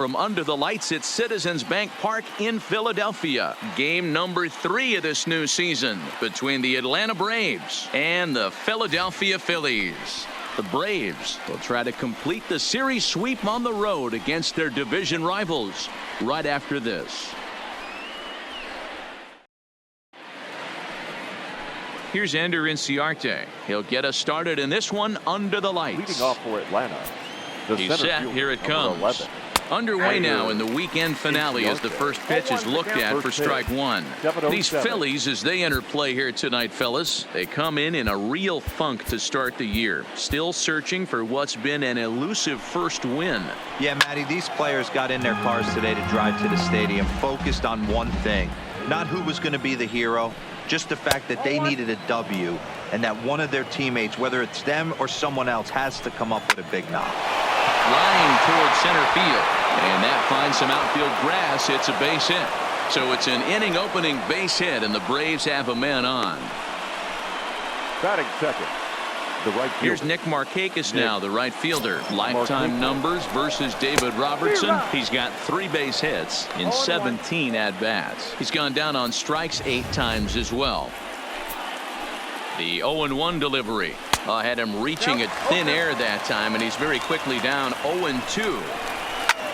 From under the lights at Citizens Bank Park in Philadelphia. Game number 3 of this new season between the Atlanta Braves and the Philadelphia Phillies. The Braves will try to complete the series sweep on the road against their division rivals right after this. Here's Ender Inciarte. He'll get us started in this one under the lights. Leading off for Atlanta. He's set. Here it comes. 11. Underway now in the weekend finale as the first pitch is looked at for strike one. These Phillies, as they enter play here tonight, fellas, they come in a real funk to start the year. Still searching for what's been an elusive first win. Yeah, Matty, these players got in their cars today to drive to the stadium focused on one thing. Not who was going to be the hero, just the fact that they needed a W and that one of their teammates, whether it's them or someone else, has to come up with a big knock. Line toward center field, and that finds some outfield grass. It's a base hit. So it's an inning opening base hit, and the Braves have a man on. Batting second, the right fielder. Here's Nick Markakis now, the right fielder. Lifetime numbers versus David Robertson. He's got 3 base hits in 17 at-bats. He's gone down on strikes 8 times as well. The 0-1 delivery. Had him reaching at thin air that time, and he's very quickly down 0-2.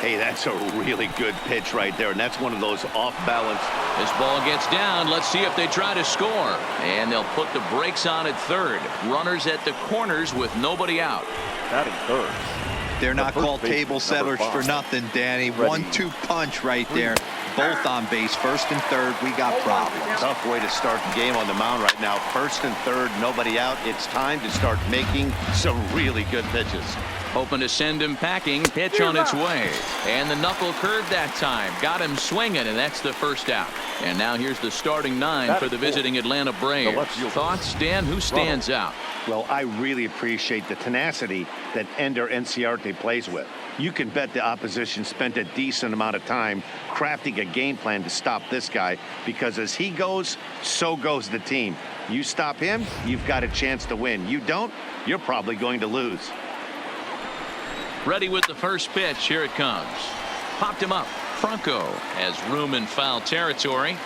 Hey, that's a really good pitch right there, and that's one of those off-balance. This ball gets down. Let's see if they try to score. And they'll put the brakes on at third. Runners at the corners with nobody out. Batting third. They're not called table settlers for nothing, Danny. 1-2 punch right there. Both on base, first and third. We got problems. Tough way to start the game on the mound right now. First and third, nobody out. It's time to start making some really good pitches. Hoping to send him packing. Pitch on its way. And the knuckle curve that time. Got him swinging, and that's the first out. And now here's the starting 9 for the visiting Atlanta Braves. Thoughts, Dan? Who stands out? Well, I really appreciate the tenacity that Ender Inciarte plays with. You can bet the opposition spent a decent amount of time crafting a game plan to stop this guy, because as he goes, so goes the team. You stop him, you've got a chance to win. You don't, you're probably going to lose. Ready with the first pitch. Here it comes. Popped him up. Franco has room in foul territory,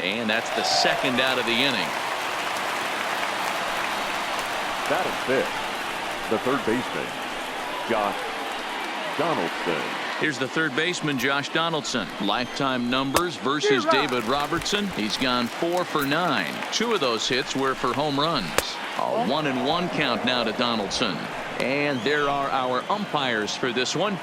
and that's the second out of the inning. Batting fifth, the third baseman, Josh Donaldson. Here's the third baseman, Josh Donaldson. Lifetime numbers versus David Robertson. He's gone 4 for 9. 2 of those hits were for home runs. A 1-1 count now to Donaldson. And there are our umpires for this one.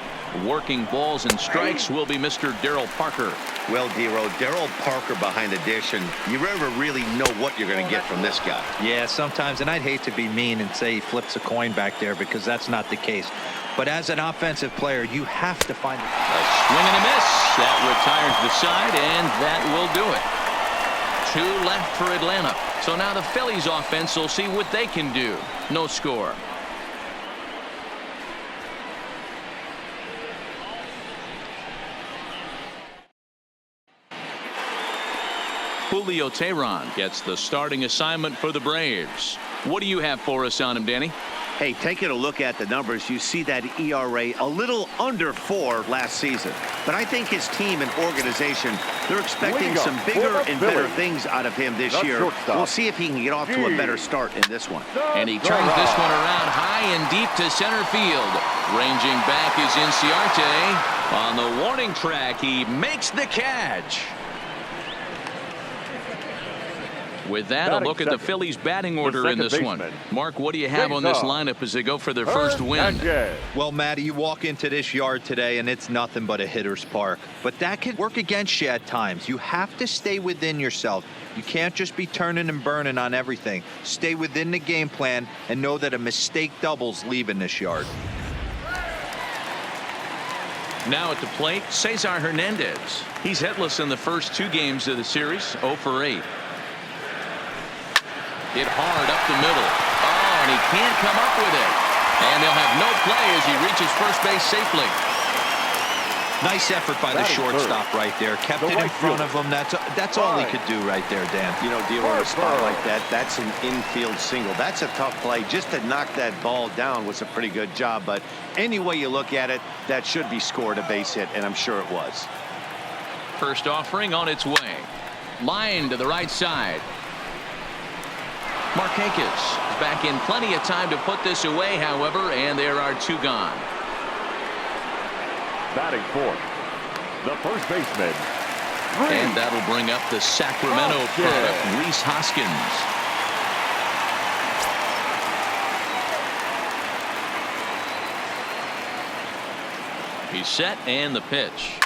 Working balls and strikes will be Mr. Darryl Parker. Well, Dero, Darryl Parker behind the dish, and you never really know what you're going to get from this guy. Yeah, sometimes, and I'd hate to be mean and say he flips a coin back there, because that's not the case. But as an offensive player, you have to find a swing and a miss. That retires the side, and that will do it. 2 left for Atlanta. So now the Phillies offense will see what they can do. No score. Julio Teheran gets the starting assignment for the Braves. What do you have for us on him, Danny? Hey, taking a look at the numbers, you see that ERA a little under 4 last season. But I think his team and organization, they're expecting some bigger and better things out of him this year. We'll see if he can get off to a better start in this one. And he turns this one around high and deep to center field. Ranging back is Inciarte. On the warning track, he makes the catch. With that, a look at the Phillies batting order in this one. Mark, what do you have on this lineup as they go for their first win? Well, Matty, you walk into this yard today and it's nothing but a hitter's park. But that can work against you at times. You have to stay within yourself. You can't just be turning and burning on everything. Stay within the game plan and know that a mistake doubles leaving this yard. Now at the plate, Cesar Hernandez. He's hitless in the first 2 games of the series, 0 for 8. Hit hard up the middle. Oh, and he can't come up with it. And they'll have no play as he reaches first base safely. Nice effort by the shortstop right there. Kept it in front of him. That's all he could do right there, Dan. You know, dealing with a spot like that, that's an infield single. That's a tough play. Just to knock that ball down was a pretty good job. But any way you look at it, that should be scored a base hit, and I'm sure it was. First offering on its way. Line to the right side. Markakis is back in plenty of time to put this away, however, and there are two gone. Batting fourth, the first baseman. And that'll bring up the Sacramento product, Rhys Hoskins. He's set, and the pitch.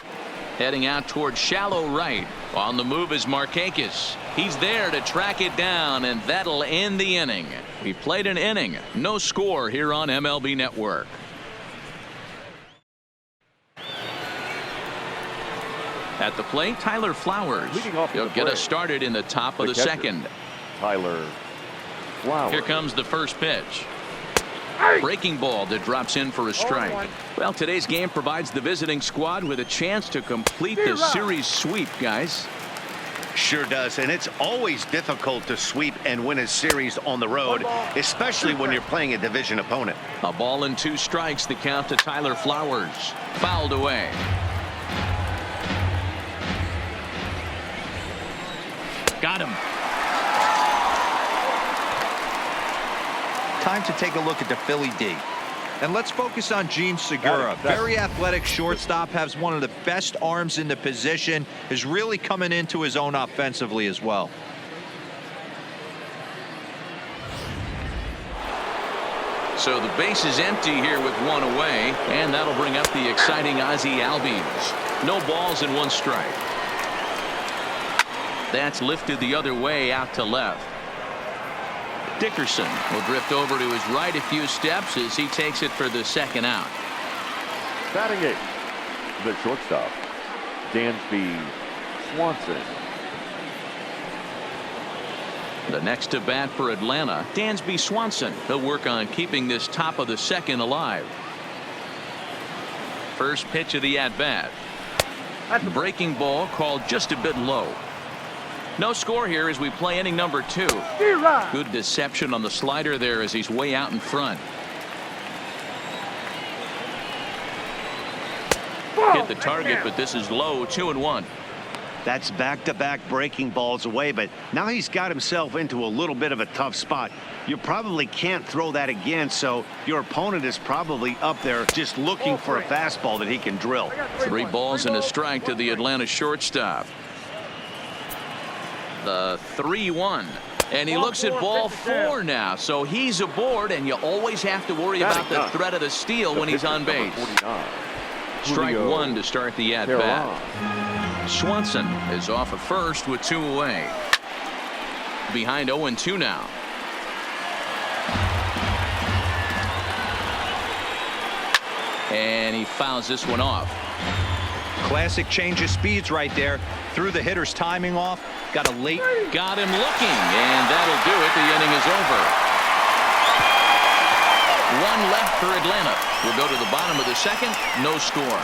Heading out towards shallow right. On the move is Markakis. He's there to track it down, and that'll end the inning. We played an inning. No score here on MLB Network. At the plate, Tyler Flowers. He'll get us started in the top of the second. Tyler Flowers. Here comes the first pitch. Breaking ball that drops in for a strike. Well, today's game provides the visiting squad with a chance to complete the series sweep, guys. Sure does, and it's always difficult to sweep and win a series on the road, especially when you're playing a division opponent. A ball and 2 strikes, the count to Tyler Flowers. Fouled away. Got him. Time to take a look at the Philly D. And let's focus on Gene Segura. Very athletic shortstop, has one of the best arms in the position, is really coming into his own offensively as well. So the base is empty here with 1 away, and that'll bring up the exciting Ozzie Albies. No balls and 1 strike. That's lifted the other way out to left. Dickerson will drift over to his right a few steps as he takes it for the second out. Batting 8, the shortstop, Dansby Swanson. The next to bat for Atlanta, Dansby Swanson. He'll work on keeping this top of the second alive. First pitch of the at-bat. Breaking ball called just a bit low. No score here as we play inning number 2. Good deception on the slider there as he's way out in front. Hit the target, but this is low. 2-1. That's back-to-back breaking balls away, but now he's got himself into a little bit of a tough spot. You probably can't throw that again, so your opponent is probably up there just looking for a fastball that he can drill. 3 balls and a strike to the Atlanta shortstop. The 3-1, and he looks at ball 4 now, so he's aboard, and you always have to worry about the threat of the steal when he's on base. Strike 1 to start the at-bat. Swanson is off at first with 2 away. Behind 0-2 now. And he fouls this one off. Classic change of speeds right there. Threw the hitter's timing off. Got a late. Got him looking, and that'll do it. The inning is over. 1 left for Atlanta. We'll go to the bottom of the second. No score.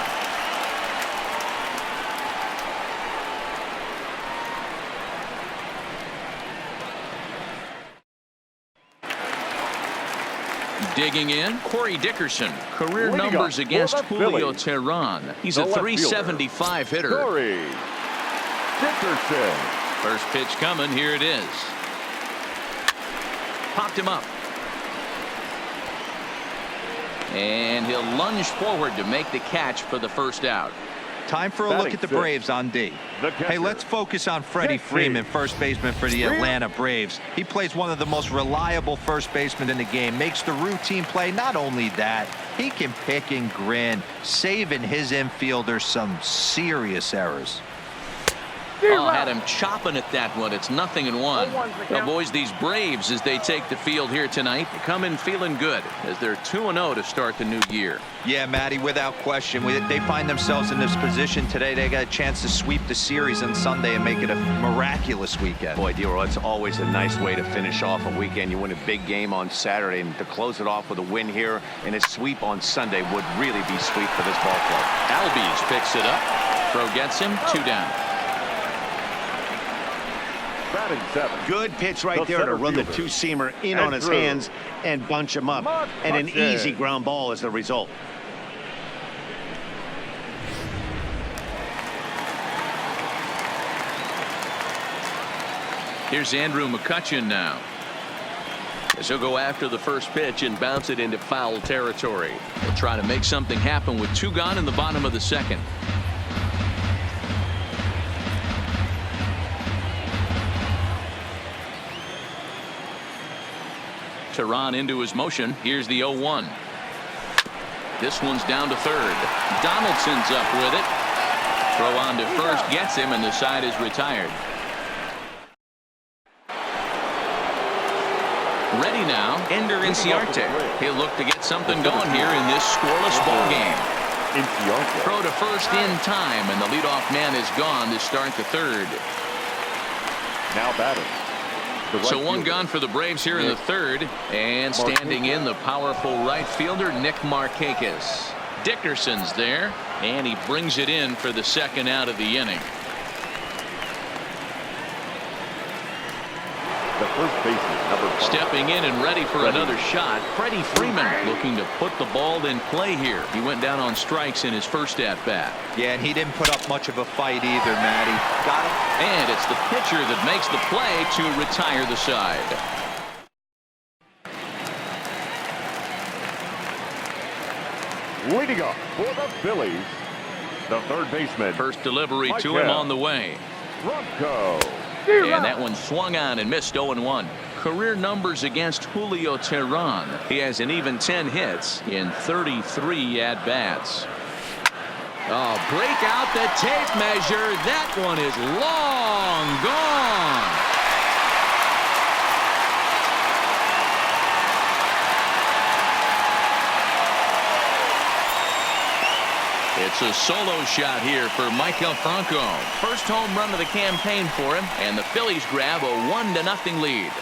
Digging in, Corey Dickerson. Career numbers against Julio Teheran. He's a .375 hitter. Corey Dickerson. First pitch coming. Here it is. Popped him up. And he'll lunge forward to make the catch for the first out. Time for a look at the Braves on D. Hey, let's focus on Freddie Freeman, first baseman for the Atlanta Braves. He plays one of the most reliable first basemen in the game, makes the routine play. Not only that, he can pick and grin, saving his infielders some serious errors. Oh, had him chopping at that one. It's 0-1. The boys, these Braves, as they take the field here tonight, come in feeling good as they're 2-0 to start the new year. Yeah, Matty, without question. They find themselves in this position today. They got a chance to sweep the series on Sunday and make it a miraculous weekend. Boy, Dero, it's always a nice way to finish off a weekend. You win a big game on Saturday, and to close it off with a win here and a sweep on Sunday would really be sweet for this ball club. Albies picks it up. Throw gets him. 2 down. Batting 7. Good pitch right there to run the two-seamer in on his hands and bunch him up. And an easy ground ball as the result. Here's Andrew McCutchen now. As he'll go after the first pitch and bounce it into foul territory. He'll try to make something happen with 2 gone in the bottom of the second. Tehran into his motion. Here's the 0-1. This one's down to third. Donaldson's up with it. Throw on to first gets him, and the side is retired. Ready now, Ender Inciarte. He'll look to get something going here in this scoreless ball game. Throw to first in time, and the leadoff man is gone to start the third. Now batting. So 1 gone for the Braves here in the third, and standing in the powerful right fielder Nick Markakis. Dickerson's there, and he brings it in for the second out of the inning. The first baseman, number 5. Stepping in and ready for another shot, Freddie Freeman looking to put the ball in play here. He went down on strikes in his first at bat. Yeah, and he didn't put up much of a fight either, Matty. Got him. And it's the pitcher that makes the play to retire the side. Leading off for the Phillies, the third baseman. First delivery to him on the way. Bronco. And that one swung on and missed. 0-1. Career numbers against Julio Tehran. He has an even 10 hits in 33 at-bats. Oh, break out the tape measure. That one is long gone. It's a solo shot here for Michael Franco. First home run of the campaign for him, and the Phillies grab a 1-0 lead.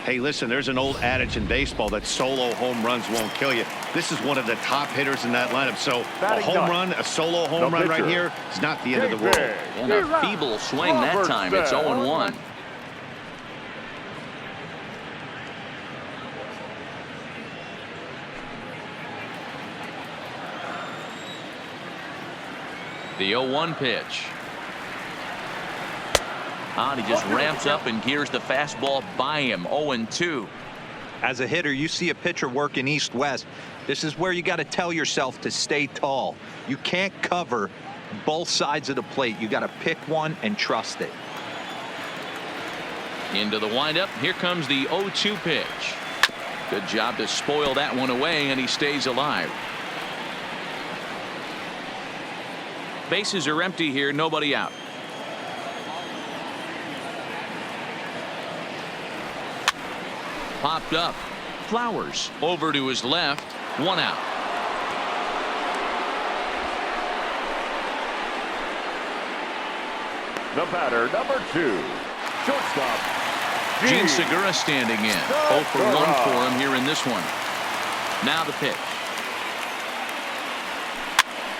Hey, listen, there's an old adage in baseball that solo home runs won't kill you. This is one of the top hitters in that lineup. So a home run, a solo home run right here is not the end of the world. And a feeble swing that time. It's 0-1. The 0-1 pitch. And he just ramps up and gears the fastball by him. 0-2. As a hitter, you see a pitcher working east-west. This is where you got to tell yourself to stay tall. You can't cover both sides of the plate. You got to pick one and trust it. Into the windup. Here comes the 0-2 pitch. Good job to spoil that one away, and he stays alive. Bases are empty here. Nobody out. Popped up. Flowers over to his left. 1 out. The batter, number 2, shortstop. Gene Segura standing in. 0 for 1 for him here in this one. Now the pitch.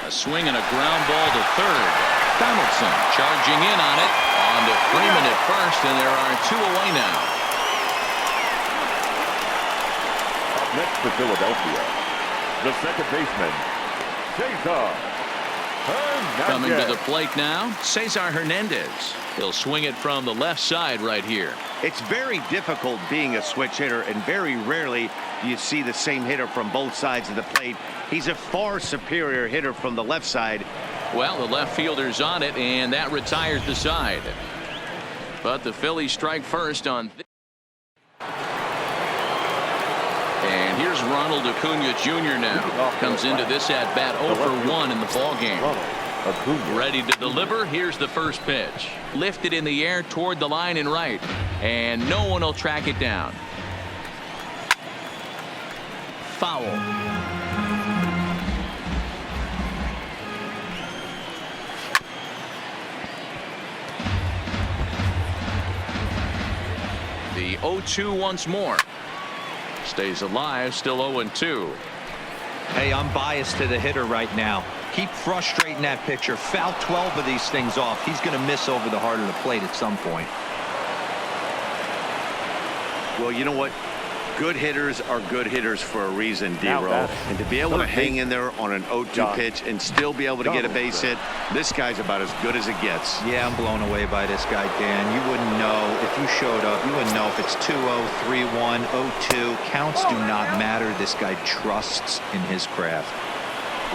A swing and a ground ball to third. Donaldson charging in on it. On to Freeman at first, and there are 2 away now. Next to Philadelphia, the second baseman, Cesar Hernandez. Coming to the plate now, Cesar Hernandez. He'll swing it from the left side right here. It's very difficult being a switch hitter, and very rarely do you see the same hitter from both sides of the plate. He's a far superior hitter from the left side. Well, the left fielder's on it, and that retires the side. But the Phillies strike first on. And here's Ronald Acuna Jr. now. Comes into this at bat 0 for 1 in the ball game. Ready to deliver. Here's the first pitch. Lifted in the air toward the line and right. And no one will track it down. Foul. The 0-2 once more. Stays alive, still 0-2. Hey, I'm biased to the hitter right now. Keep frustrating that pitcher. Foul 12 of these things off. He's going to miss over the heart of the plate at some point. Well, you know what? Good hitters are good hitters for a reason, D-Row. And to be able to hang in there on an 0-2 pitch and still be able to get a base hit, this guy's about as good as it gets. Yeah, I'm blown away by this guy, Dan. You wouldn't know if you showed up. You wouldn't know if it's 2-0, 3-1, 0-2. Counts do not matter. This guy trusts in his craft.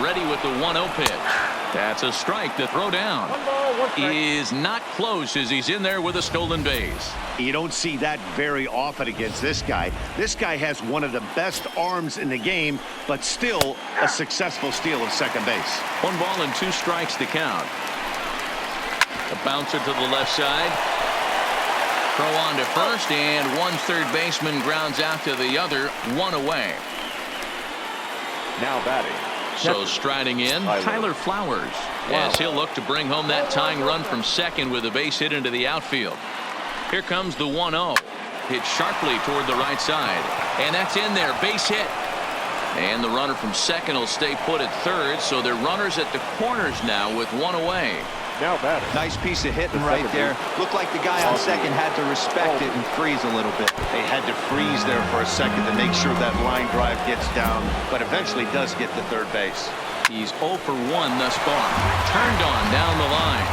Ready with the 1-0 pitch. That's a strike. The throw down is not close as he's in there with a stolen base. You don't see that very often against this guy. This guy has one of the best arms in the game, but still a successful steal of second base. 1 ball and 2 strikes to count. A bouncer to the left side. Throw on to first, and one third baseman grounds out to the other, 1 away. Now batting. So striding in, Tyler Flowers, as he'll look to bring home that tying run from second with a base hit into the outfield. Here comes the 1-0. Hit sharply toward the right side. And that's in there. Base hit. And the runner from second will stay put at third. So they're runners at the corners now with 1 away. Now batting. Nice piece of hitting right there. Looked like the guy on second had to respect it and freeze a little bit. They had to freeze there for a second to make sure that line drive gets down, but eventually does get to third base. He's 0 for 1 thus far. Turned on down the line.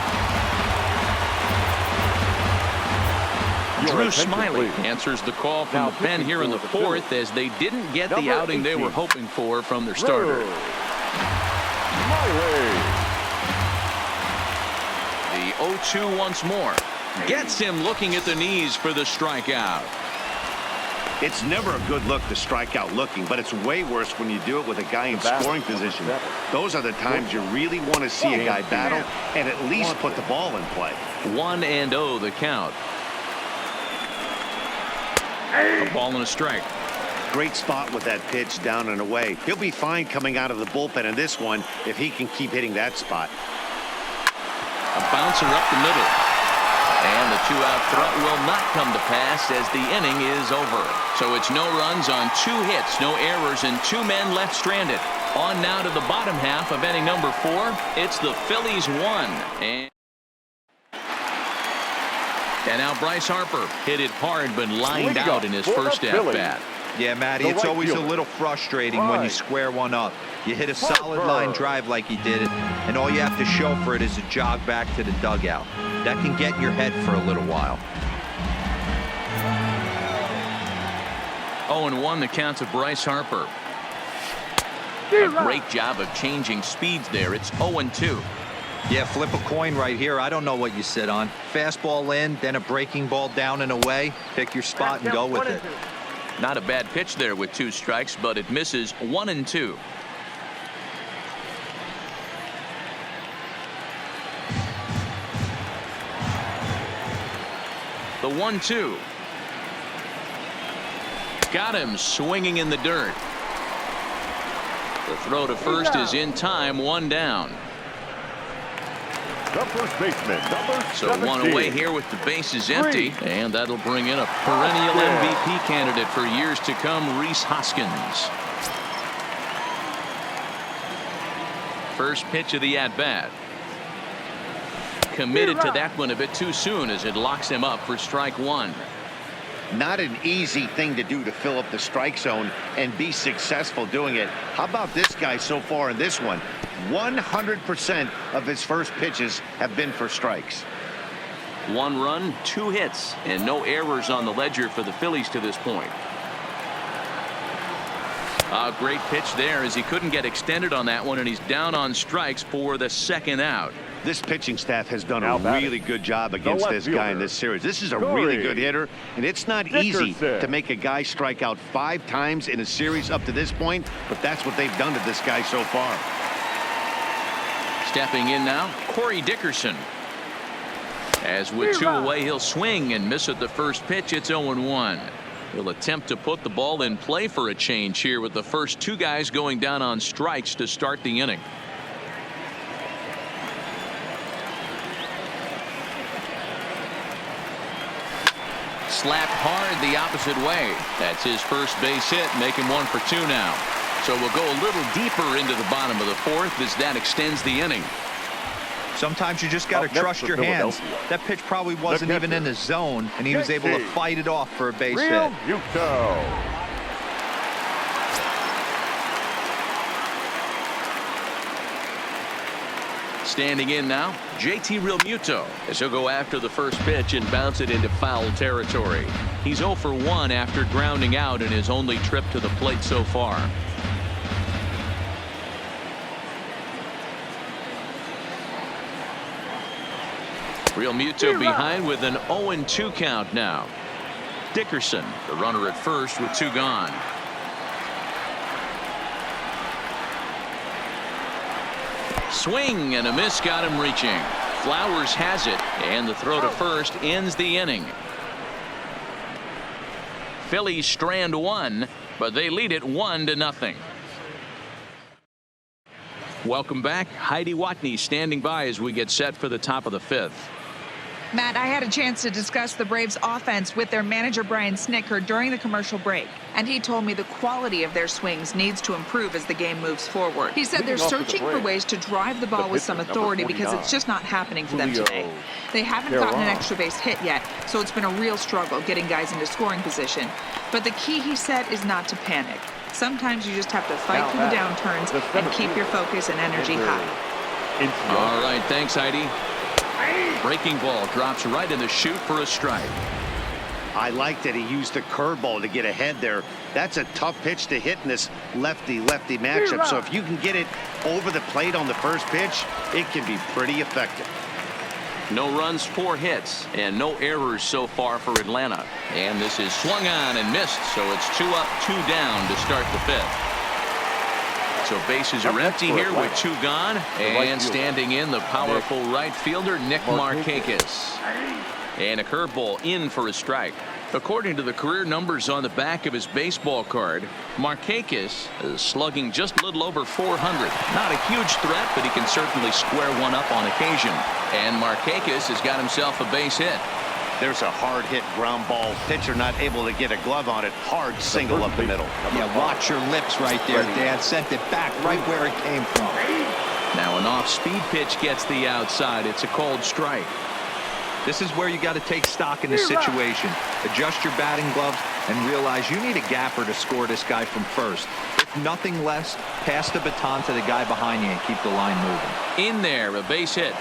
Drew Smiley answers the call from the pen here in the 4th as they didn't get the outing they were hoping for from their starter. The 0-2 once more. Gets him looking at the knees for the strikeout. It's never a good look to strike out looking, but it's way worse when you do it with a guy in scoring position. Those are the times you really want to see a guy battle and at least put the ball in play. 1-0 the count. A ball and a strike. Great spot with that pitch down and away. He'll be fine coming out of the bullpen in this one if he can keep hitting that spot. A bouncer up the middle. And the 2-out threat will not come to pass as the inning is over. So it's no runs on 2 hits, no errors, and 2 men left stranded. On now to the bottom half of inning number 4. It's the Phillies 1. And now Bryce Harper hit it hard but lined out in his first at-bat. Yeah, Matty, it's always a little frustrating when you square one up. You hit a solid line drive like he did it, and all you have to show for it is a jog back to the dugout. That can get in your head for a little while. 0-1 the count to Bryce Harper. A great job of changing speeds there. It's 0-2. Yeah, flip a coin right here. I don't know what you sit on. Fastball in, then a breaking ball down and away. Pick your spot and go with it. Not a bad pitch there with 2 strikes, but it misses. 1-2. The 1-2. Got him swinging in the dirt. The throw to first is in time. 1 down. The first baseman, number 17. So 1 away here with the bases empty. And that'll bring in a perennial MVP candidate for years to come, Rhys Hoskins. First pitch of the at-bat. Committed to that one a bit too soon as it locks him up for strike 1. Not an easy thing to do to fill up the strike zone and be successful doing it. How about this guy so far in this one? 100% of his first pitches have been for strikes. 1 run, 2 hits, and no errors on the ledger for the Phillies to this point. A great pitch there as he couldn't get extended on that one, and he's down on strikes for the second out. This pitching staff has done Now a batting. really good job against left this guy in fielder. this series. This is a Corey really good hitter, and it's not easy Dickerson. to make a guy strike out 5 times in a series up to this point, but that's what they've done to this guy so far. Stepping in now, Corey Dickerson. As with 2 away, he'll swing and miss at the first pitch. It's 0-1. He'll attempt to put the ball in play for a change here with the first 2 guys going down on strikes to start the inning. Slapped hard the opposite way. That's his first base hit, making 1 for 2 now. So we'll go a little deeper into the bottom of the 4th as that extends the inning. Sometimes you just got to Up next trust for your hands. Philadelphia. That pitch probably wasn't even in the zone, and he was able to Casey. fight it off for a base Real hit. Muto. Standing in now, JT Realmuto, as he'll go after the first pitch and bounce it into foul territory. He's 0 for 1 after grounding out in his only trip to the plate so far. Realmuto behind with an 0-2 count now. Dickerson, the runner at first with 2 gone. Swing and a miss got him reaching. Flowers has it, and the throw to first ends the inning. Phillies strand 1, but they lead it 1-0. Welcome back. Heidi Watney standing by as we get set for the top of the 5th. Matt, I had a chance to discuss the Braves offense with their manager Brian Snitker during the commercial break, and he told me the quality of their swings needs to improve as the game moves forward. He said they're Leading off for the searching for Braves, ways to drive the ball with some pitcher, authority number because it's 49, just not happening for them Julio today. They haven't gotten an Guerrero. extra base hit yet, so it's been a real struggle getting guys into scoring position. But the key, he said, is not to panic. Sometimes you just have to fight Now through the batting, downturns the and center keep your fielder, focus and energy Andrew. high. All right, thanks, Heidi. Breaking ball drops right in the chute for a strike. I like that he used the curveball to get ahead there. That's a tough pitch to hit in this lefty-lefty matchup. So if you can get it over the plate on the first pitch, it can be pretty effective. No runs, 4 hits, and no errors so far for Atlanta. And this is swung on and missed, so it's 2 up, 2 down to start the 5th. So bases are empty here with 2 gone, and standing in the powerful right fielder Nick Markakis. And a curveball in for a strike. According to the career numbers on the back of his baseball card, Markakis is slugging just a little over 400. Not a huge threat, but he can certainly square one up on occasion. And Markakis has got himself a base hit. There's a hard hit ground ball. Pitcher not able to get a glove on it. Hard single up the middle. Yeah, watch your lips right there, Dad. Sent it back right where it came from. Now an off-speed pitch gets the outside. It's a called strike. This is where you got to take stock in the situation. Adjust your batting gloves and realize you need a gapper to score this guy from first. If nothing less, pass the baton to the guy behind you and keep the line moving. In there, a base hit.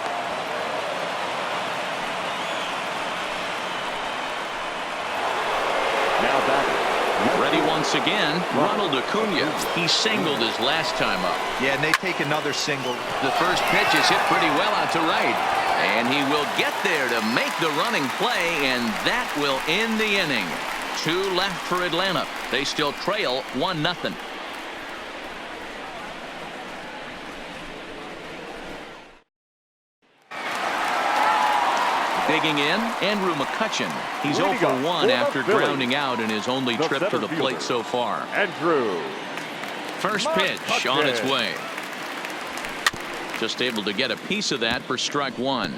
Now batting. Ready once again, Ronald Acuna. He singled his last time up. Yeah, and they take another single. The first pitch is hit pretty well out to right. And he will get there to make the running play, and that will end the inning. 2 left for Atlanta. They still trail 1-0. Digging in, Andrew McCutchen. He's 0 for 1 after grounding out in his only trip to the plate so far. Andrew. First pitch on its way. Just able to get a piece of that for strike 1.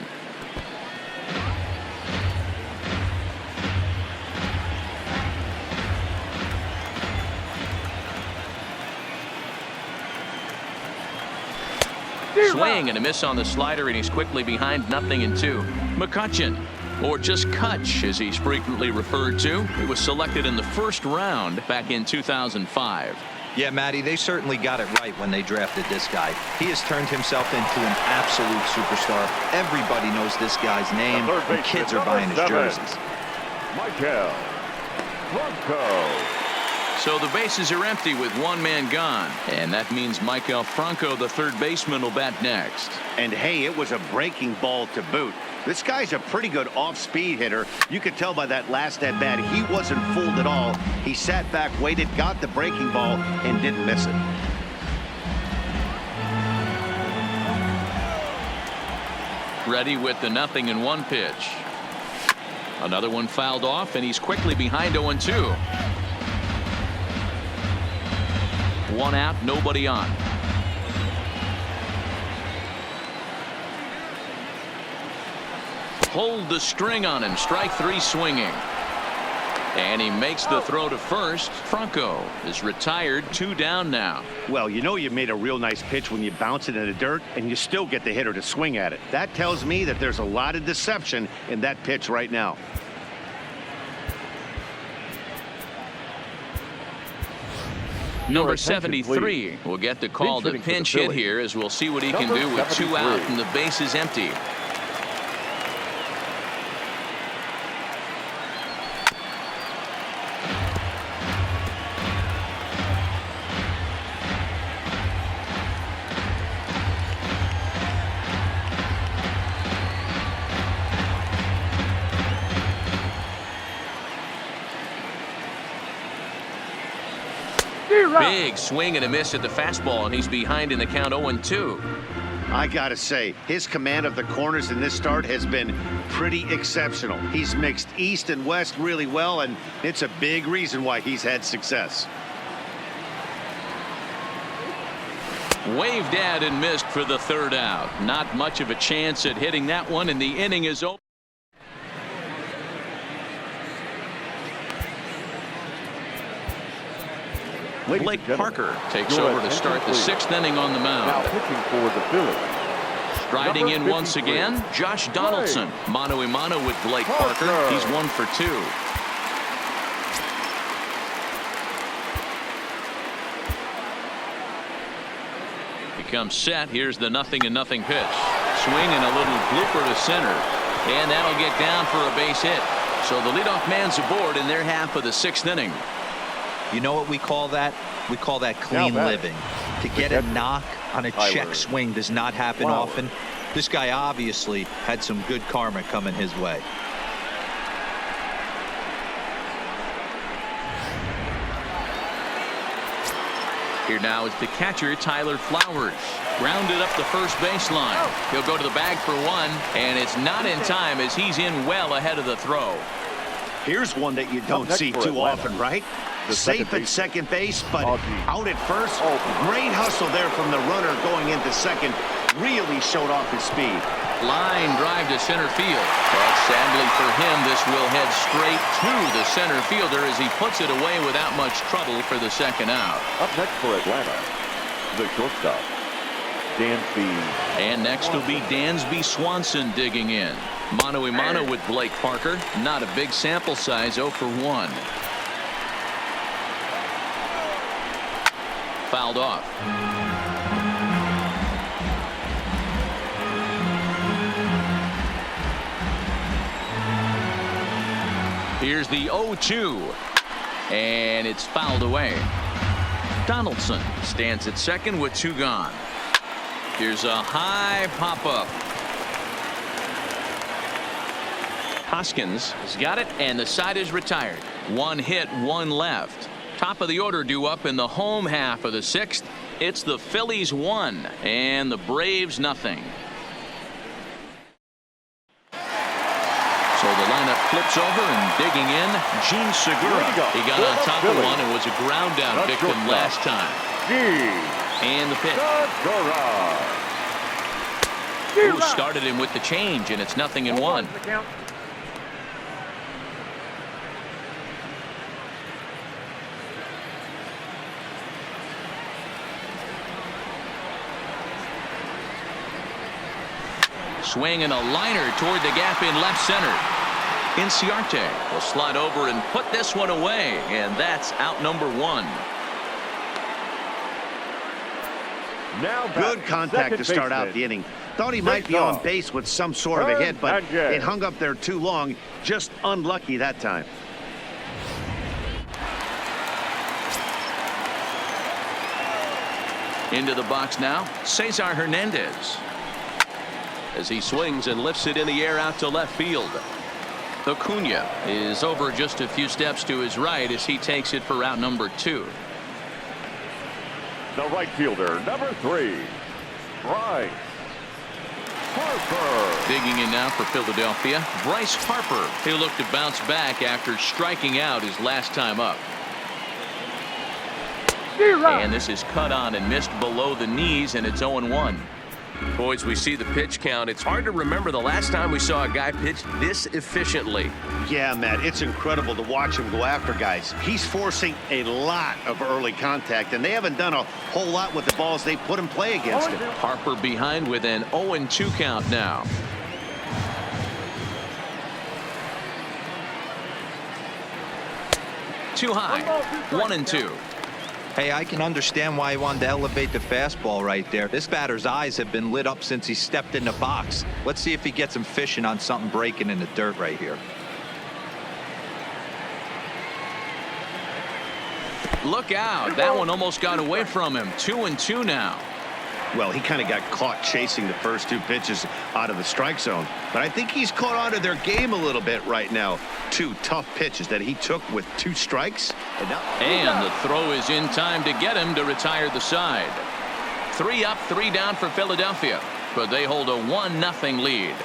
Swing and a miss on the slider, and he's quickly behind 0-2. McCutchen, or just Kutch as he's frequently referred to. He was selected in the first round back in 2005. Yeah, Matty, they certainly got it right when they drafted this guy. He has turned himself into an absolute superstar. Everybody knows this guy's name, and kids are buying his jerseys. Michael Bronco. So the bases are empty with one man gone. And that means Michael Franco, the third baseman, will bat next. And hey, it was a breaking ball to boot. This guy's a pretty good off-speed hitter. You could tell by that last at-bat he wasn't fooled at all. He sat back, waited, got the breaking ball, and didn't miss it. Ready with the 0-1 pitch. Another one fouled off, and he's quickly behind 0-2. One out, nobody on. Hold the string on him. Strike three swinging. And he makes the throw to first. Franco is retired, 2 down now. Well, you know you made a real nice pitch when you bounce it in the dirt and you still get the hitter to swing at it. That tells me that there's a lot of deception in that pitch right now. Number 73 will get the call to pinch hit here, as we'll see what he can do with 2 out and the base is empty. Big swing and a miss at the fastball, and he's behind in the count 0-2. I gotta say, his command of the corners in this start has been pretty exceptional. He's mixed east and west really well, and it's a big reason why he's had success. Waved at and missed for the 3rd out. Not much of a chance at hitting that one, and the inning is over. Blake Parker takes over to start the 6th inning on the mound. Now pitching for the Phillies. Striding in once again, Josh Donaldson. Mano-a-mano with Blake Parker. He's 1 for 2. He comes set. Here's the 0-0 pitch. Swing and a little blooper to center. And that'll get down for a base hit. So the leadoff man's aboard in their half of the 6th inning. You know what we call that? We call that clean living. To get a knock on a check swing does not happen often. This guy obviously had some good karma coming his way. Here now is the catcher, Tyler Flowers. Grounded up the first baseline. He'll go to the bag for 1, and it's not in time as he's in well ahead of the throw. Here's one that you don't see too often, right? Safe at second base, but out at first. Great hustle there from the runner going into second. Really showed off his speed. Line drive to center field. But sadly for him, this will head straight to the center fielder as he puts it away without much trouble for the 2nd out. Up next for Atlanta, the shortstop, Dansby. And next will be Dansby Swanson digging in. Mano-a-mano with Blake Parker. Not a big sample size, 0 for 1. Fouled off. Here's the 0-2. And it's fouled away. Donaldson stands at second with 2 gone. Here's a high pop-up. Hoskins has got it, and the side is retired. 1 hit, 1 left. Top of the order due up in the home half of the 6th. It's the Phillies 1 and the Braves 0. So the lineup flips over, and digging in, Gene Segura. He got on top of one and was a ground out victim last time. And the pitch. Who started him with the change, and it's 0-1. Swing and a liner toward the gap in left center. Inciarte will slide over and put this one away, and that's out number 1. Now good contact to start out the inning. Thought he might be on base with some sort of a hit, but it hung up there too long. Just unlucky that time. Into the box now, Cesar Hernandez. As he swings and lifts it in the air out to left field. Acuna is over just a few steps to his right as he takes it for route number 2. The right fielder, number 3, Bryce Harper. Digging in now for Philadelphia, Bryce Harper. He'll look to bounce back after striking out his last time up. And this is cut on and missed below the knees, and it's 0-1. Boys, we see the pitch count. It's hard to remember the last time we saw a guy pitch this efficiently. Yeah, Matt, it's incredible to watch him go after guys. He's forcing a lot of early contact, and they haven't done a whole lot with the balls they put in play against him. Harper behind with an 0-2 count now. Too high. 1-2. Hey, I can understand why he wanted to elevate the fastball right there. This batter's eyes have been lit up since he stepped in the box. Let's see if he gets him fishing on something breaking in the dirt right here. Look out. That one almost got away from him. 2-2 now. Well, he kind of got caught chasing the first 2 pitches out of the strike zone. But I think he's caught on to their game a little bit right now. 2 tough pitches that he took with 2 strikes. And the throw is in time to get him to retire the side. 3 up, 3 down for Philadelphia. But they hold a 1-0 lead.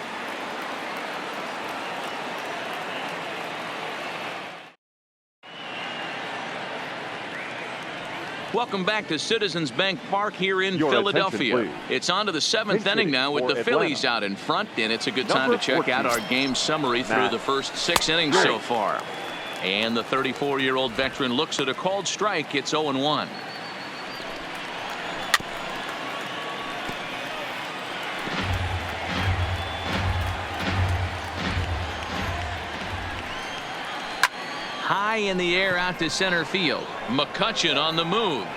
Welcome back to Citizens Bank Park here in Philadelphia. It's on to the 7th inning now with the Phillies out in front, and it's a good time to check out our game summary through the first 6 innings so far. And the 34-year-old veteran looks at a called strike. It's 0-1. High in the air out to center field. McCutchen on the move.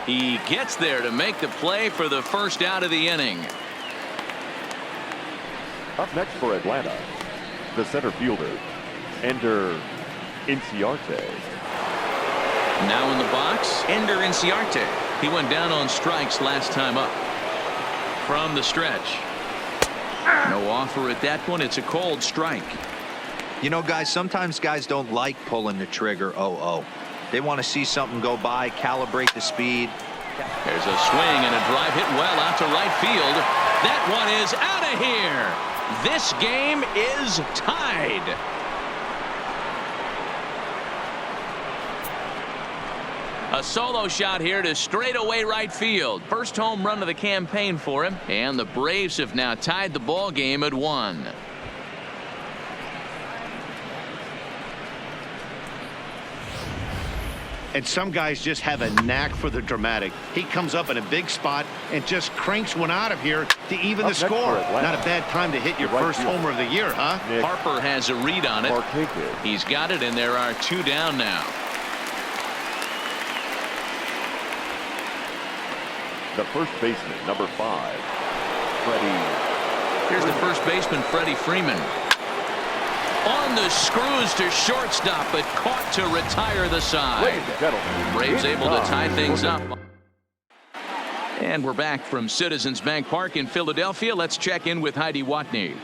He gets there to make the play for the first out of the inning. Up next for Atlanta, the center fielder, Ender Inciarte. Now in the box, Ender Inciarte. He went down on strikes last time up. From the stretch. No offer at that one. It's a called strike. You know, guys, sometimes guys don't like pulling the trigger 0-0. They want to see something go by, calibrate the speed. There's a swing and a drive hit well out to right field. That one is out of here. This game is tied. A solo shot here to straightaway right field. First home run of the campaign for him. And the Braves have now tied the ball game at 1. And some guys just have a knack for the dramatic. He comes up in a big spot and just cranks one out of here to even the score. Not a bad time to hit your first homer of the year, huh? Harper has a read on it. He's got it, and there are 2 down now. The first baseman, number 5, Freddie. Here's the first baseman, Freddie Freeman. On the screws to shortstop, but caught to retire the side. Braves able to tie things up. And we're back from Citizens Bank Park in Philadelphia. Let's check in with Heidi Watney.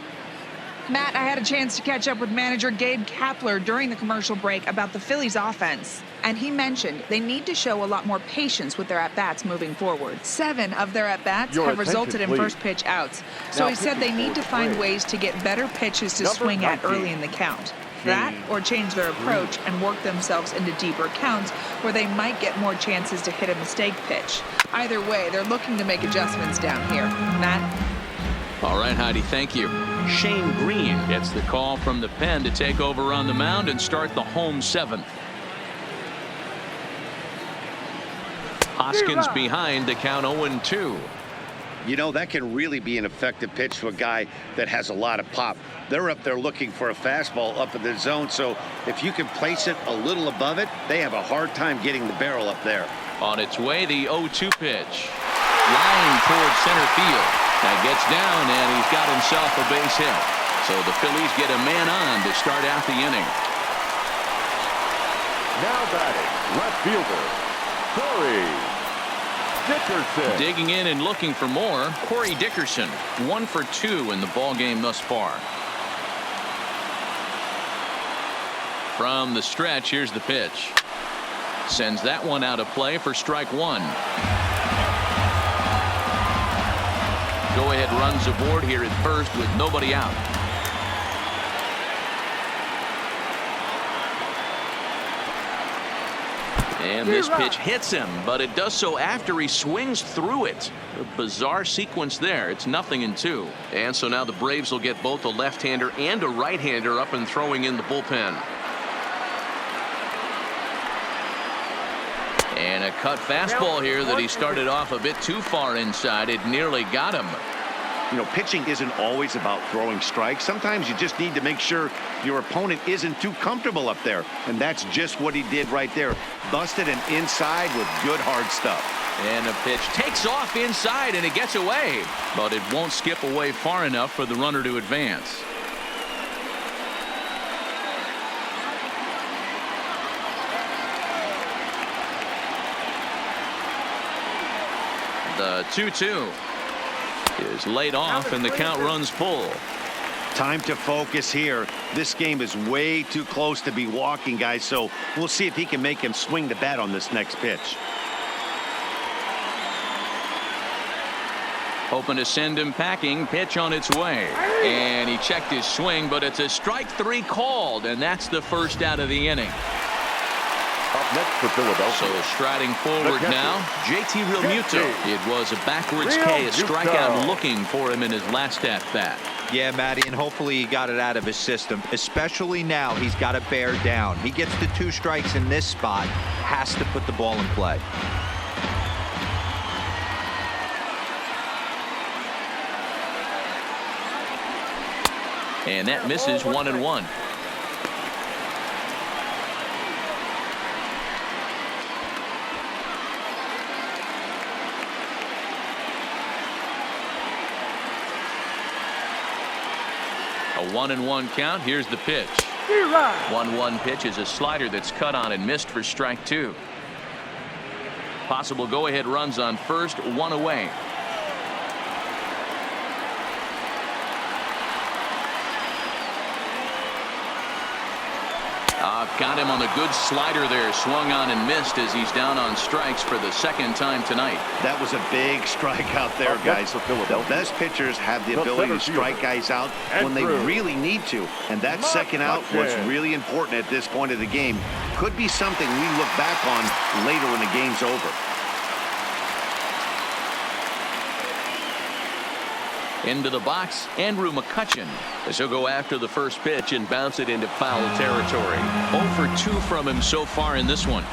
Matt, I had a chance to catch up with manager Gabe Kapler during the commercial break about the Phillies offense. And he mentioned they need to show a lot more patience with their at-bats moving forward. 7 of their at-bats have resulted in first pitch outs. So he said they need to find ways to get better pitches to swing at early in the count. That or change their approach and work themselves into deeper counts where they might get more chances to hit a mistake pitch. Either way, they're looking to make adjustments down here. Matt? All right, Heidi, thank you. Shane Green gets the call from the pen to take over on the mound and start the home 7th. Hoskins behind, the count 0-2. You know, that can really be an effective pitch to a guy that has a lot of pop. They're up there looking for a fastball up in the zone, so if you can place it a little above it, they have a hard time getting the barrel up there. On its way, the 0-2 pitch. Line towards center field. That gets down, and he's got himself a base hit. So the Phillies get a man on to start out the inning. Now batting, left fielder, Corey Dickerson. Digging in and looking for more, Corey Dickerson, 1 for 2 in the ball game thus far. From the stretch, here's the pitch. Sends that one out of play for strike 1. Go-ahead runs aboard here at first with nobody out. And this pitch hits him, but it does so after he swings through it. A bizarre sequence there. It's 0-2. And so now the Braves will get both a left-hander and a right-hander up and throwing in the bullpen. And a cut fastball here that he started off a bit too far inside. It nearly got him. You know, pitching isn't always about throwing strikes. Sometimes you just need to make sure your opponent isn't too comfortable up there. And that's just what he did right there. Busted him inside with good hard stuff. And the pitch takes off inside and it gets away. But it won't skip away far enough for the runner to advance. The 2-2 is laid off and the count runs full. Time to focus here. This game is way too close to be walking, guys, so we'll see if he can make him swing the bat on this next pitch. Hoping to send him packing. Pitch on its way. And he checked his swing, but it's a strike 3 called, and that's the first out of the inning. Up next for Philadelphia. So striding forward now, JT Realmuto. It was a backwards K, a strikeout looking for him in his last at bat. Yeah, Matty, and hopefully he got it out of his system. Especially now, he's got to bear down. He gets the 2 strikes in this spot, has to put the ball in play. And that misses 1-1. A 1-1 count. Here's the pitch. 1-1 pitch is a slider that's cut on and missed for strike 2. Possible go-ahead runs on first, 1 away. Got him on the good slider there. Swung on and missed as he's down on strikes for the 2nd time tonight. That was a big strike out there, guys. The best pitchers have the ability to strike guys out when they really need to. And that second out was really important at this point of the game. Could be something we look back on later when the game's over. Into the box, Andrew McCutchen, as he'll go after the first pitch and bounce it into foul territory. 0 for 2 from him so far in this one.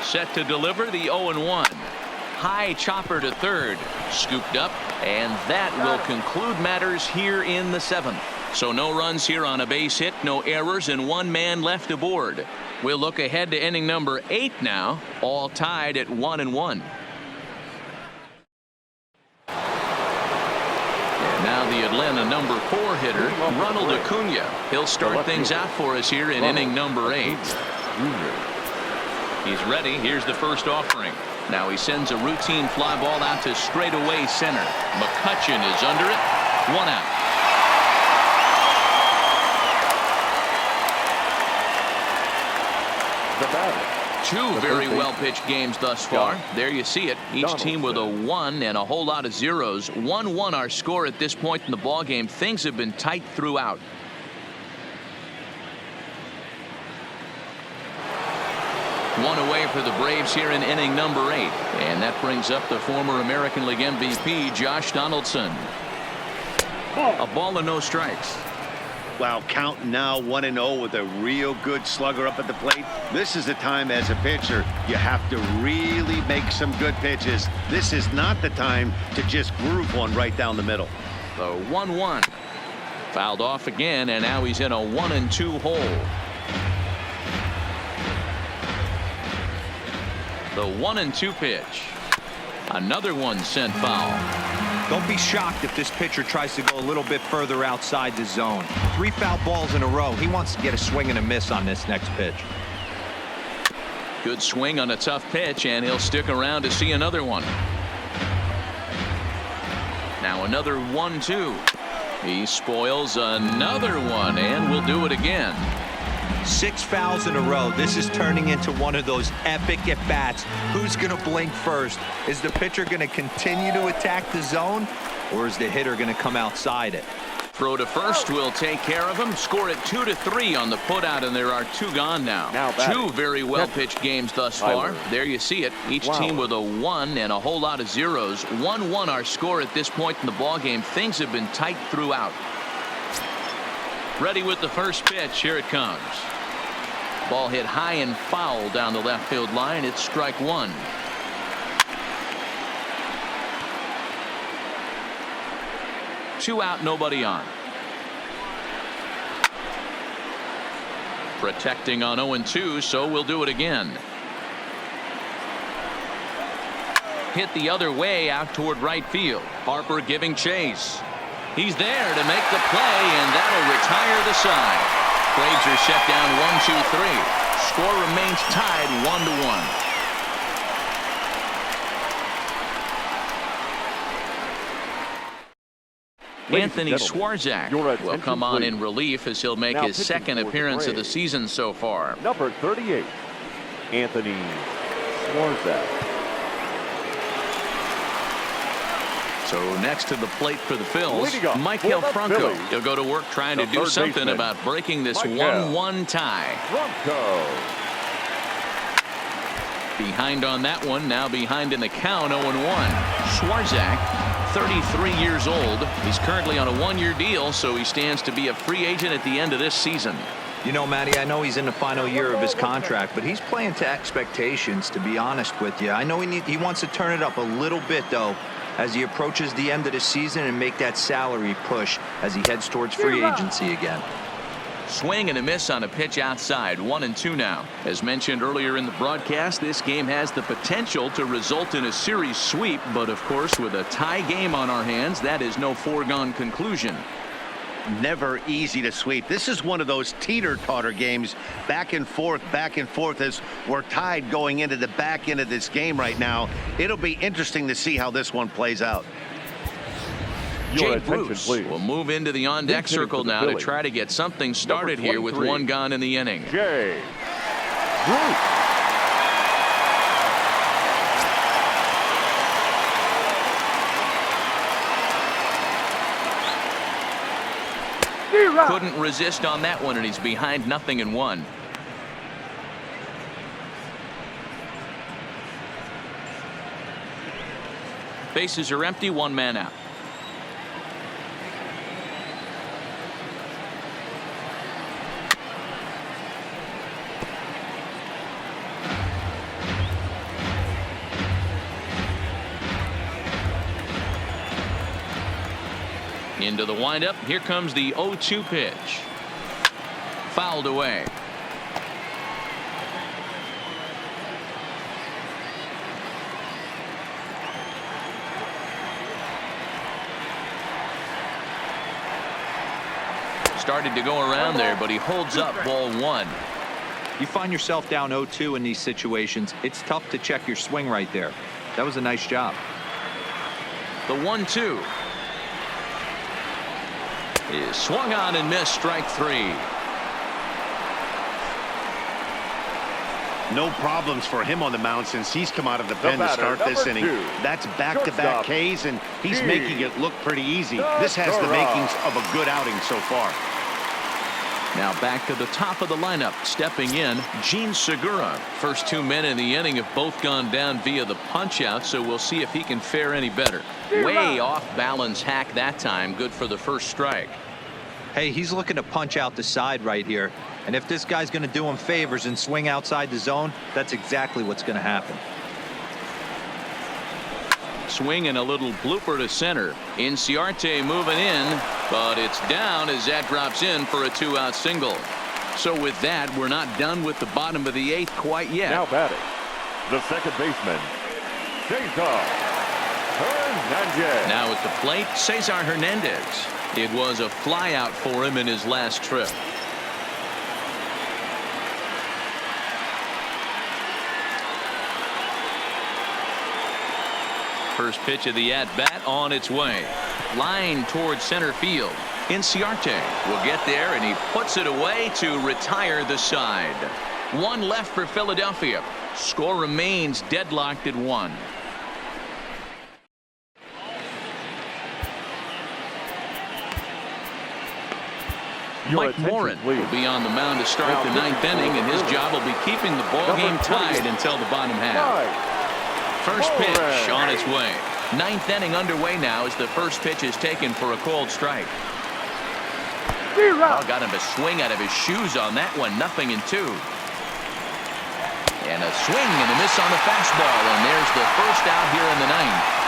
Set to deliver the 0-1. High chopper to third. Scooped up, and that will conclude matters here in the 7th. So no runs here on a base hit, no errors, and 1 man left aboard. We'll look ahead to inning number 8 now, all tied at 1-1. And now the Atlanta number 4 hitter, Ronald Acuna. He'll start things out for us here in inning number 8. He's ready. Here's the first offering. Now he sends a routine fly ball out to straightaway center. McCutchen is under it. 1 out. Two very well-pitched games thus far. There you see it. Each team with a 1 and a whole lot of zeros. 1-1 our score at this point in the ball game. Things have been tight throughout. One away for the Braves here in inning number 8. And that brings up the former American League MVP, Josh Donaldson. A ball and no strikes. Wow, count now 1-0 with a real good slugger up at the plate. This is the time as a pitcher you have to really make some good pitches. This is not the time to just groove one right down the middle. The 1-1. Fouled off again, and now he's in a 1-2 hole. The 1-2 pitch. Another one sent foul. Don't be shocked if this pitcher tries to go a little bit further outside the zone. 3 foul balls in a row. He wants to get a swing and a miss on this next pitch. Good swing on a tough pitch, and he'll stick around to see another one. Now another 1-2. He spoils another one, and will do it again. 6 fouls in a row. This is turning into one of those epic at-bats. Who's going to blink first? Is the pitcher going to continue to attack the zone, or is the hitter going to come outside it? Throw to first will take care of him. Score it 2-3 on the putout, and there are 2 gone now. 2 very well-pitched games thus far. There you see it. Each team with a 1 and a whole lot of zeros. 1-1 our score at this point in the ballgame. Things have been tight throughout. Ready with the first pitch. Here it comes. Ball hit high and foul down the left field line. It's strike 1. Two out, nobody on. Protecting on 0-2, so we'll do it again. Hit the other way out toward right field. Harper giving chase. He's there to make the play, and that'll retire the side. Braves are set down 1-2-3. Score remains tied 1-1. Anthony Swarzak will come on in relief as he'll make his second appearance of the season so far. Number 38, Anthony Swarzak. So next to the plate for the Phils, Michael Franco. He'll go to work trying to do something about breaking this 1-1 tie. Franco. Behind on that one, now behind in the count, 0-1. Swarzak, 33 years old. He's currently on a 1-year deal, so he stands to be a free agent at the end of this season. You know, Matty, I know he's in the final year of his contract, but he's playing to expectations, to be honest with you. I know he wants to turn it up a little bit, though, as he approaches the end of the season and make that salary push as he heads towards free agency again. Swing and a miss on a pitch outside. 1-2 now. As mentioned earlier in the broadcast, this game has the potential to result in a series sweep, but of course with a tie game on our hands, that is no foregone conclusion. Never easy to sweep. This is one of those teeter-totter games, back and forth as we're tied going into the back end of this game right now. It'll be interesting to see how this one plays out. Jay Bruce will move into the on-deck circle now to try to get something started here with 1 gone in the inning. Jay Bruce. Couldn't resist on that one, and he's behind 0-1. Bases are empty, 1 man out. Into the windup. Here comes the 0-2 pitch. Fouled away. Started to go around there, but he holds up ball 1. You find yourself down 0-2 in these situations, it's tough to check your swing right there. That was a nice job. The 1-2 is swung on and missed. Strike 3. No problems for him on the mound since he's come out of the pen to start this inning. That's back-to-back Ks, and he's making it look pretty easy. This has the makings of a good outing so far. Now back to the top of the lineup. Stepping in, Gene Segura. First 2 men in the inning have both gone down via the punch-out, so we'll see if he can fare any better. Way off balance hack that time. Good for the first strike. Hey, he's looking to punch out the side right here. And if this guy's going to do him favors and swing outside the zone, that's exactly what's going to happen. Swing and a little blooper to center. Inciarte moving in, but it's down as that drops in for a 2-out single. So with that, we're not done with the bottom of the 8th quite yet. Now batting, the second baseman, Jacob Hernandez. Now at the plate, Cesar Hernandez. It was a flyout for him in his last trip. First pitch of the at-bat on its way. Line towards center field. Inciarte will get there, and he puts it away to retire the side. One left for Philadelphia. Score remains deadlocked at 1. Mike Morin will be on the mound to start the 9th inning, and his job will be keeping the ball game tied until the bottom half. First pitch on its way. 9th inning underway now as the first pitch is taken for a called strike. Oh, got him a swing out of his shoes on that one. 0-2. And a swing and a miss on the fastball, and there's the first out here in the 9th.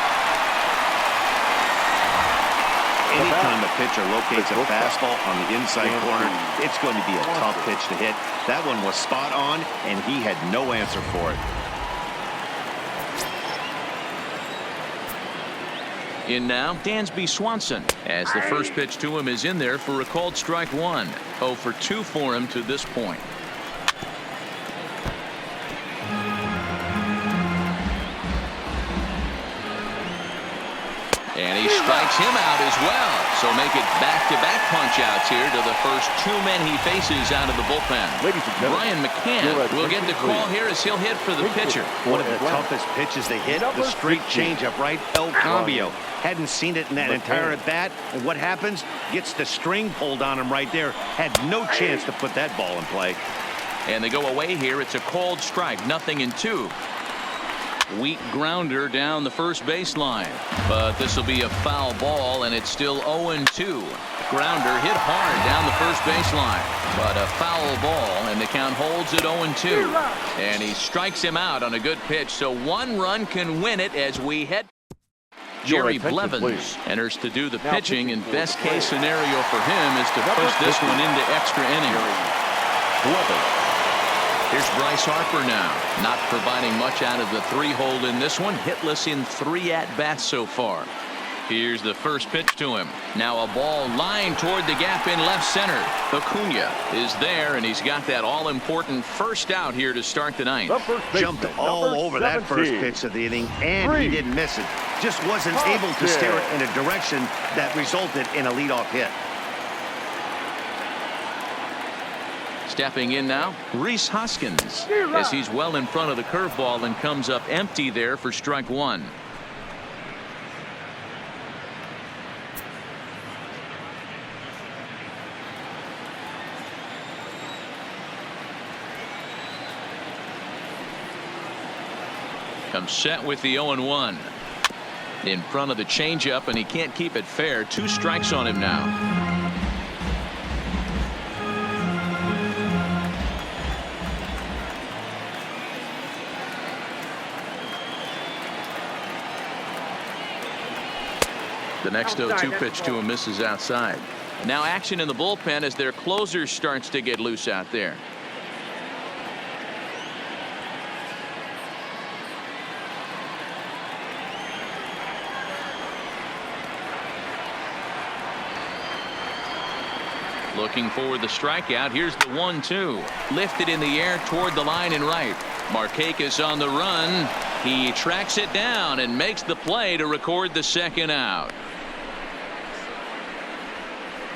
Anytime a pitcher locates a fastball on the inside corner, it's going to be a tough pitch to hit. That one was spot on, and he had no answer for it. In now, Dansby Swanson, as the first pitch to him is in there for a called strike 1. 0 for 2 for him to this point. And he strikes him out as well. So make it back-to-back punch-outs here to the first 2 men he faces out of the bullpen. Brian McCann will get the call here as he'll hit for the pitcher. One of the toughest pitches they hit, the straight changeup, right? El Cambio. Hadn't seen it in that entire at-bat. And what happens? Gets the string pulled on him right there. Had no chance to put that ball in play. And they go away here. It's a called strike. 0-2. Weak grounder down the first baseline, but this will be a foul ball, and it's still 0-2. Grounder hit hard down the first baseline, but a foul ball, and the count holds at 0-2. And he strikes him out on a good pitch, so 1 run can win it as we head. Jerry Blevins enters to do the pitching, and best case scenario for him is to push this one into extra innings. Blevins. Here's Bryce Harper now, not providing much out of the 3-hole in this one. Hitless in 3 at-bats so far. Here's the first pitch to him. Now a ball lined toward the gap in left center. Acuna is there, and he's got that all-important first out here to start the 9th. Jumped all over that first pitch of the inning, and he didn't miss it. Just wasn't able to steer it in a direction that resulted in a leadoff hit. Stepping in now, Rhys Hoskins, as he's well in front of the curveball and comes up empty there for strike 1. Comes set with the 0-1. In front of the changeup, and he can't keep it fair. 2 strikes on him now. The next 0-2 pitch to him misses outside. Now action in the bullpen as their closer starts to get loose out there. Looking for the strikeout. Here's the 1-2. Lifted in the air toward the line and right. Markakis on the run. He tracks it down and makes the play to record the second out.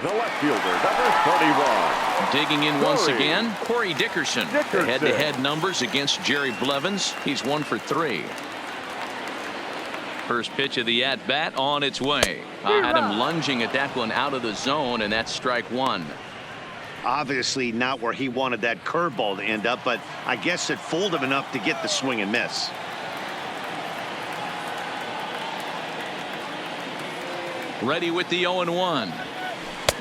The left fielder, number 31. Digging in once again, Corey Dickerson. The head-to-head numbers against Jerry Blevins. He's 1 for 3. First pitch of the at-bat on its way. I had him lunging at that one out of the zone, and that's strike 1. Obviously not where he wanted that curveball to end up, but I guess it fooled him enough to get the swing and miss. Ready with the 0-1.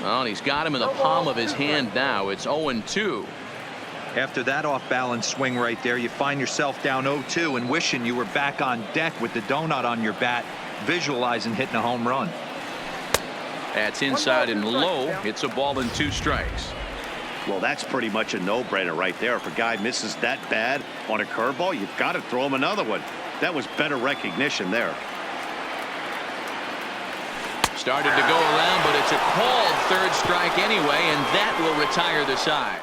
Well, he's got him in the palm of his hand now. It's 0-2. After that off-balance swing right there, you find yourself down 0-2 and wishing you were back on deck with the donut on your bat, visualizing hitting a home run. That's inside and low. It's a ball and 2 strikes. Well, that's pretty much a no-brainer right there. If a guy misses that bad on a curveball, you've got to throw him another one. That was better recognition there. Started to go around, but it's a called third strike anyway, and that will retire the side.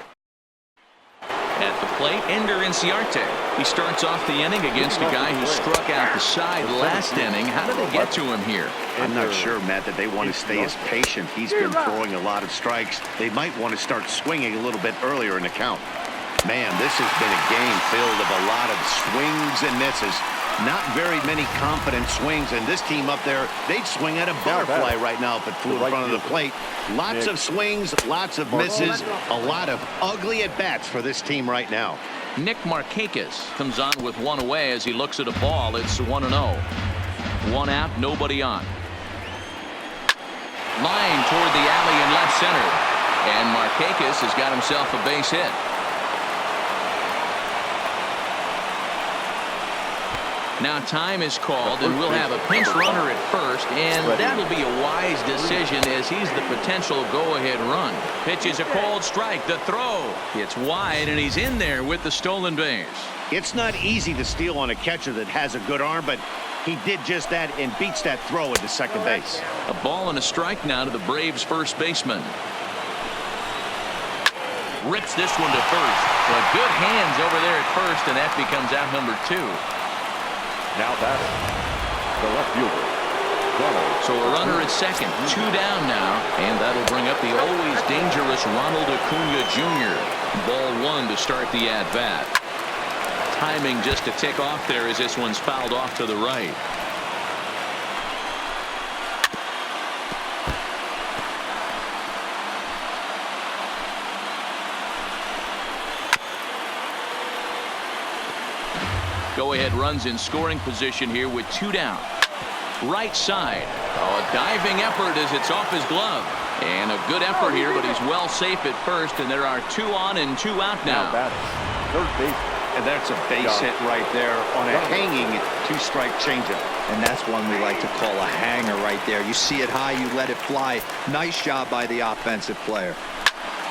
At the plate, Ender Inciarte. He starts off the inning against a guy who struck out the side last inning. How did they get to him here? I'm not sure, Matt, that they want to stay as patient. He's been throwing a lot of strikes. They might want to start swinging a little bit earlier in the count. Man, this has been a game filled of a lot of swings and misses. Not very many confident swings, and this team up there, they'd swing at a butterfly right now if it flew in front of the plate. Lots of swings, lots of misses, a lot of ugly at-bats for this team right now. Nick Markakis comes on with one away as he looks at a ball. It's 1-0. One out, nobody on. Line toward the alley in left center. And Markakis has got himself a base hit. Now time is called, and we'll have a pinch runner at first, and that'll be a wise decision as he's the potential go-ahead run. Pitch is a called strike. The throw. It's wide, and he's in there with the stolen base. It's not easy to steal on a catcher that has a good arm, but he did just that and beats that throw at the second base. A ball and a strike now to the Braves first baseman. Rips this one to first. Well, good hands over there at first, and that becomes out number 2. Now batting, the left fielder, Ronald. So a runner at second, 2 down now, and that'll bring up the always dangerous Ronald Acuna Jr. Ball 1 to start the at-bat. Timing just to tick off there as this one's fouled off to the right. Go-ahead runs in scoring position here with 2 down. Right side. Oh, a diving effort as it's off his glove. And a good effort here, but he's well safe at first, and there are 2 on and 2 out now. Third base. And that's a base hit right there on a hanging 2-strike changeup. And that's one we like to call a hanger right there. You see it high, you let it fly. Nice job by the offensive player.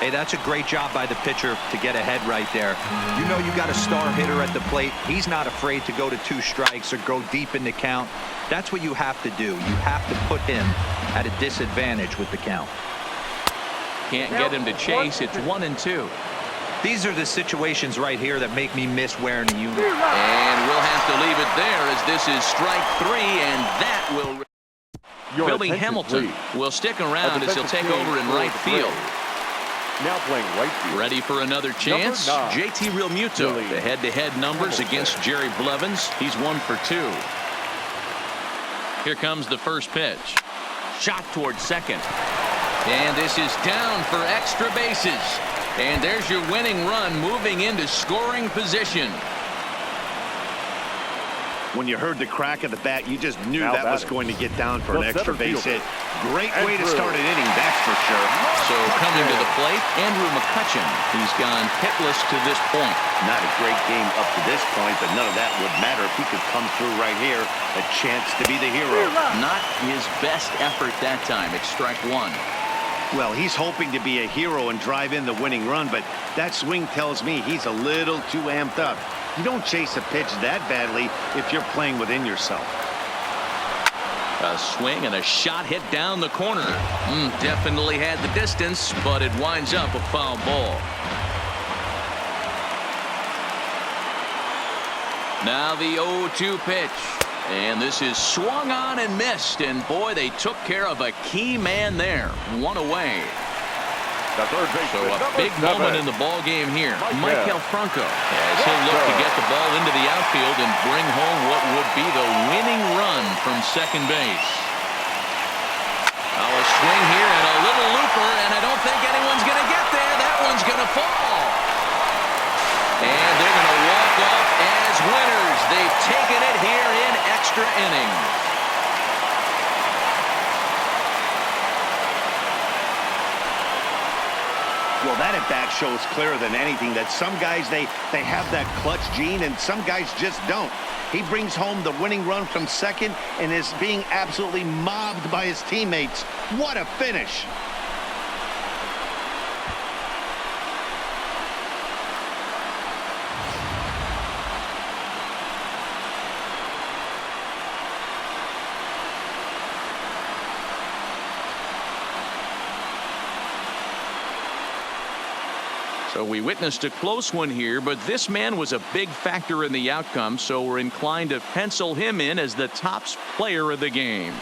Hey, that's a great job by the pitcher to get ahead right there. You know you got a star hitter at the plate. He's not afraid to go to 2 strikes or go deep in the count. That's what you have to do. You have to put him at a disadvantage with the count. Can't get him to chase. It's 1-2. These are the situations right here that make me miss wearing a uniform. And we'll have to leave it there as this is strike 3, and that will... Billy Hamilton will stick around as he'll take over in right field. Now playing right field. Ready for another chance? JT Realmuto. The head-to-head numbers against Jerry Blevins. He's 1 for 2. Here comes the first pitch. Shot towards second. And this is down for extra bases. And there's your winning run moving into scoring position. When you heard the crack of the bat, you just knew that was going to get down for an extra base hit. Great way to start an inning, that's for sure. So coming to the plate, Andrew McCutchen. He's gone hitless to this point. Not a great game up to this point, but none of that would matter if he could come through right here. A chance to be the hero. Not his best effort that time. It's strike 1. Well, he's hoping to be a hero and drive in the winning run, but that swing tells me he's a little too amped up. You don't chase a pitch that badly if you're playing within yourself. A swing and a shot hit down the corner. Definitely had the distance, but it winds up a foul ball. Now the 0-2 pitch. And this is swung on and missed. And boy, they took care of a key man there. 1 away. So a big moment in the ball game here. Michael Franco as he'll look to get the ball into the outfield and bring home what would be the winning run from second base. A swing here and a little looper, and I don't think anyone's going to get there. That one's going to fall. And they're going to walk off as winners. They've taken it here in extra innings. Well, that at-bat shows clearer than anything that some guys, they have that clutch gene, and some guys just don't. He brings home the winning run from second and is being absolutely mobbed by his teammates. What a finish. So we witnessed a close one here, but this man was a big factor in the outcome, so we're inclined to pencil him in as the top player of the game.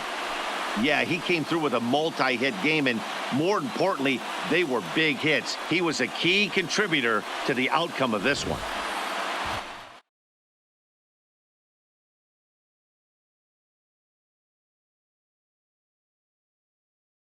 Yeah, he came through with a multi-hit game, and more importantly, they were big hits. He was a key contributor to the outcome of this one.